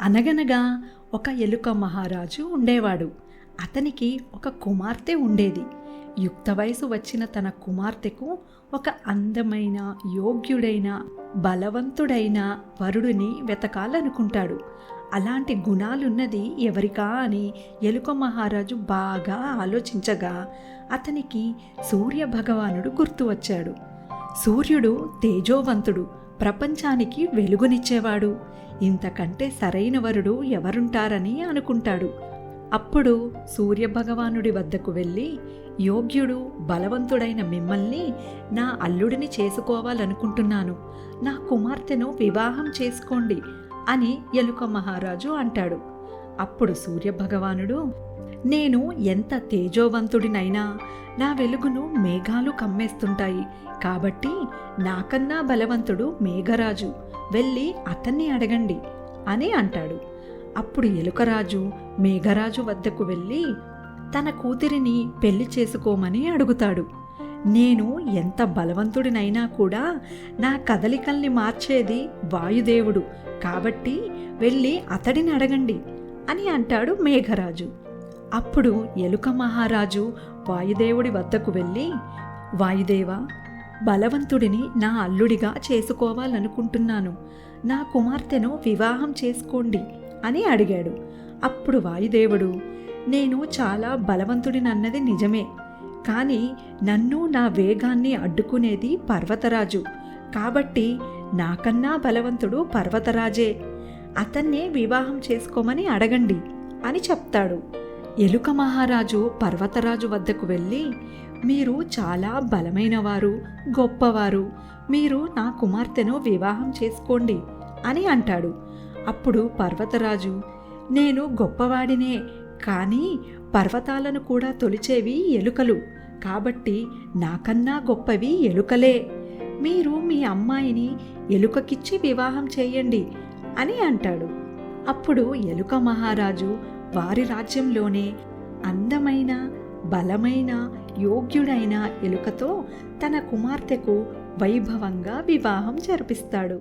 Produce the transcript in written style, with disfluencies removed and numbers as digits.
అనగనగా ఒక ఎలుక మహారాజు ఉండేవాడు. అతనికి ఒక కుమార్తె ఉండేది. యుక్త వయసు వచ్చిన తన కుమార్తెకు ఒక అందమైన, యోగ్యుడైన, బలవంతుడైన వరుడిని వెతకాలనుకుంటాడు. అలాంటి గుణాలున్నది ఎవరికా అని ఎలుక మహారాజు బాగా ఆలోచించగా అతనికి సూర్య భగవానుడు గుర్తు వచ్చాడు. సూర్యుడు తేజోవంతుడు, ప్రపంచానికి వెలుగునిచ్చేవాడు. ఇంతకంటే సరైన వరుడు ఎవరుంటారని అనుకుంటాడు. అప్పుడు సూర్యభగవానుడి వద్దకు వెళ్ళి, యోగ్యుడు, బలవంతుడైన మిమ్మల్ని నా అల్లుడిని చేసుకోవాలనుకుంటున్నాను, నా కుమార్తెను వివాహం చేసుకోండి అని ఎలుక మహారాజు అంటాడు. అప్పుడు సూర్యభగవానుడు, నేను ఎంత తేజోవంతుడినైనా నా వెలుగును మేఘాలు కమ్మేస్తుంటాయి, కాబట్టి నాకన్నా బలవంతుడు మేఘరాజు, వెళ్ళి అతన్ని అడగండి అని అంటాడు. అప్పుడు ఎలుకరాజు మేఘరాజు వద్దకు వెళ్ళి తన కూతురిని పెళ్లి చేసుకోమని అడుగుతాడు. నేను ఎంత బలవంతుడినైనా కూడా నా కదలికల్ని మార్చేది వాయుదేవుడు, కాబట్టి వెళ్ళి అతడిని అడగండి అని అంటాడు మేఘరాజు. అప్పుడు ఎలుక మహారాజు వాయుదేవుడి వద్దకు వెళ్ళి, వాయుదేవా, బలవంతుడిని నా అల్లుడిగా చేసుకోవాలనుకుంటున్నాను, నా కుమార్తెను వివాహం చేసుకోండి అని అడిగాడు. అప్పుడు వాయుదేవుడు, నేను చాలా బలవంతుడినన్నది నిజమే, కానీ నన్ను, నా వేగాన్ని అడ్డుకునేది పర్వతరాజు, కాబట్టి నాకన్నా బలవంతుడు పర్వతరాజే, అతన్నే వివాహం చేసుకోమని అడగండి అని చెప్తాడు. ఎలుక మహారాజు పర్వతరాజు వద్దకు వెళ్ళి, మీరు చాలా బలమైనవారు, గొప్పవారు, మీరు నా కుమార్తెను వివాహం చేసుకోండి అని అంటాడు. అప్పుడు పర్వతరాజు, నేను గొప్పవాడినే, కానీ పర్వతాలను కూడా తొలిచేవి ఎలుకలు, కాబట్టి నాకన్నా గొప్పవి ఎలుకలే, మీరు మీ అమ్మాయిని ఎలుకకిచ్చి వివాహం చేయండి అని అంటాడు. అప్పుడు ఎలుక మహారాజు వారి రాజ్యంలోనే అందమైన, బలమైన, యోగ్యుడైన ఎలుకతో తన కుమార్తెకు వైభవంగా వివాహం జరిపిస్తాడు.